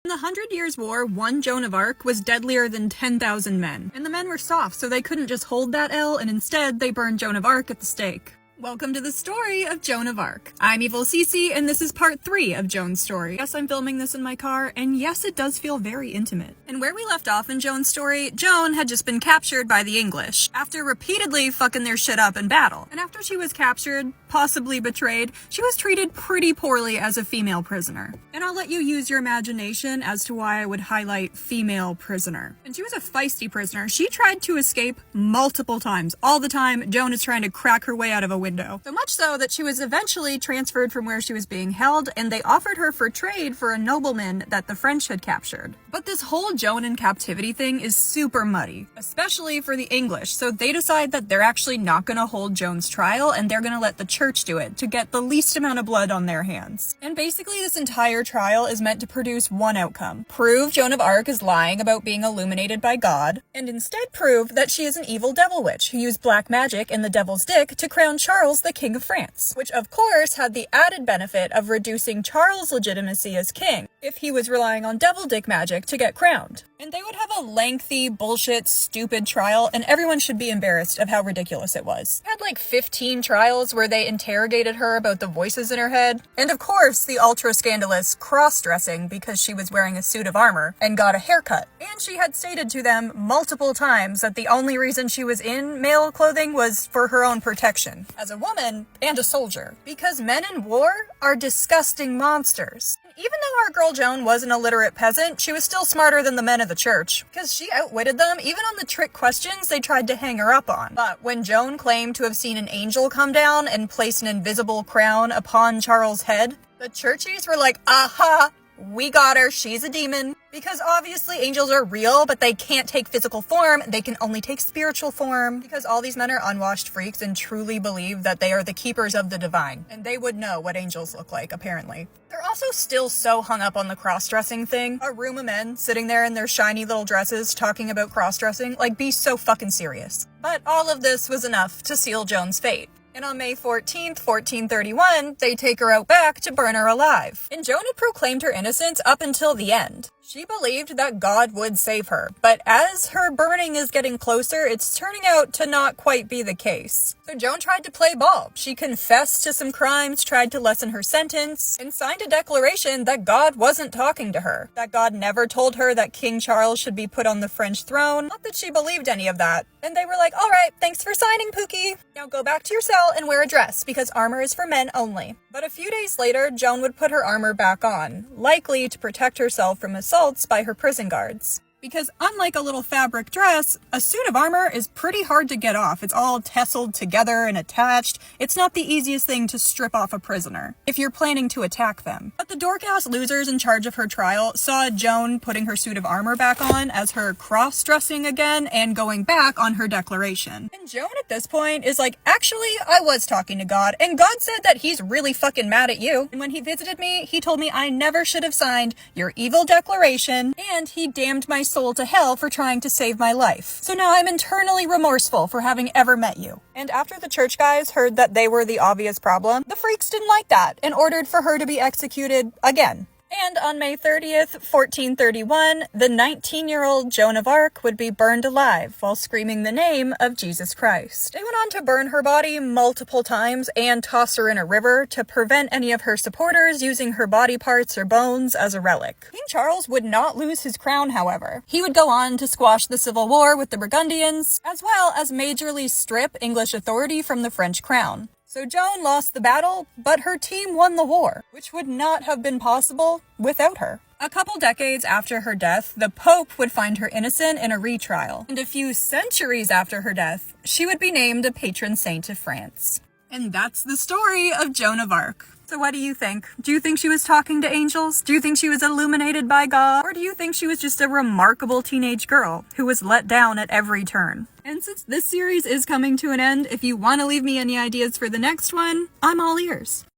In the 100 Years' War, one Joan of Arc was deadlier than 10,000 men. And the men were soft, so they couldn't just hold that L, and instead they burned Joan of Arc at the stake. Welcome to the story of Joan of Arc. I'm Evil Cece, and this is part 3 of Joan's story. Yes, I'm filming this in my car, and yes, it does feel very intimate. And where we left off in Joan's story, Joan had just been captured by the English, after repeatedly fucking their shit up in battle. And after she was captured, possibly betrayed, she was treated pretty poorly as a female prisoner. And I'll let you use your imagination as to why I would highlight female prisoner. And she was a feisty prisoner. She tried to escape multiple times. All the time, Joan is trying to crack her way out of a window. So much so that she was eventually transferred from where she was being held, and they offered her for trade for a nobleman that the French had captured. But this whole Joan in captivity thing is super muddy, especially for the English, so they decide that they're actually not gonna hold Joan's trial, and they're gonna let the church do it to get the least amount of blood on their hands. And basically this entire trial is meant to produce one outcome: prove Joan of Arc is lying about being illuminated by God, and instead prove that she is an evil devil witch who used black magic and the devil's dick to crown Charles the King of France, which of course had the added benefit of reducing Charles' legitimacy as king if he was relying on devil dick magic to get crowned. And they would have a lengthy, bullshit, stupid trial, and everyone should be embarrassed of how ridiculous it was. They had like 15 trials where they interrogated her about the voices in her head, and of course the ultra-scandalous cross-dressing because she was wearing a suit of armor and got a haircut. And she had stated to them multiple times that the only reason she was in male clothing was for her own protection, as a woman and a soldier, because men in war are disgusting monsters. Even though our girl Joan was an illiterate peasant, she was still smarter than the men of the church, because she outwitted them even on the trick questions they tried to hang her up on. But when Joan claimed to have seen an angel come down and place an invisible crown upon Charles' head, the churchies were like, aha! We got her, she's a demon. Because obviously angels are real, but they can't take physical form, they can only take spiritual form. Because all these men are unwashed freaks and truly believe that they are the keepers of the divine. And they would know what angels look like, apparently. They're also still so hung up on the cross-dressing thing. A room of men sitting there in their shiny little dresses talking about cross-dressing, like, be so fucking serious. But all of this was enough to seal Joan's fate. And on May 14th, 1431, they take her out back to burn her alive. And Joan had proclaimed her innocence up until the end. She believed that God would save her, but as her burning is getting closer, it's turning out to not quite be the case. So Joan tried to play ball. She confessed to some crimes, tried to lessen her sentence, and signed a declaration that God wasn't talking to her, that God never told her that King Charles should be put on the French throne. Not that she believed any of that. And they were like, alright, thanks for signing, Pookie. Now go back to your cell and wear a dress, because armor is for men only. But a few days later, Joan would put her armor back on, likely to protect herself from assaults by her prison guards. Because unlike a little fabric dress, a suit of armor is pretty hard to get off. It's all tasseled together and attached. It's not the easiest thing to strip off a prisoner, if you're planning to attack them. But the dork-ass losers in charge of her trial saw Joan putting her suit of armor back on as her cross-dressing again and going back on her declaration. And Joan at this point is like, actually, I was talking to God, and God said that he's really fucking mad at you. And when he visited me, he told me I never should have signed your evil declaration, and he damned my soul to hell for trying to save my life. So now I'm internally remorseful for having ever met you. And after the church guys heard that they were the obvious problem, the freaks didn't like that and ordered for her to be executed again. And on May 30th, 1431, the 19-year-old Joan of Arc would be burned alive while screaming the name of Jesus Christ. They went on to burn her body multiple times and toss her in a river to prevent any of her supporters using her body parts or bones as a relic. King Charles would not lose his crown, however. He would go on to squash the civil war with the Burgundians, as well as majorly strip English authority from the French crown. So Joan lost the battle, but her team won the war, which would not have been possible without her. A couple decades after her death, the Pope would find her innocent in a retrial, and a few centuries after her death, she would be named a patron saint of France. And that's the story of Joan of Arc. So what do you think? Do you think she was talking to angels? Do you think she was illuminated by God? Or do you think she was just a remarkable teenage girl who was let down at every turn? And since this series is coming to an end, if you want to leave me any ideas for the next one, I'm all ears.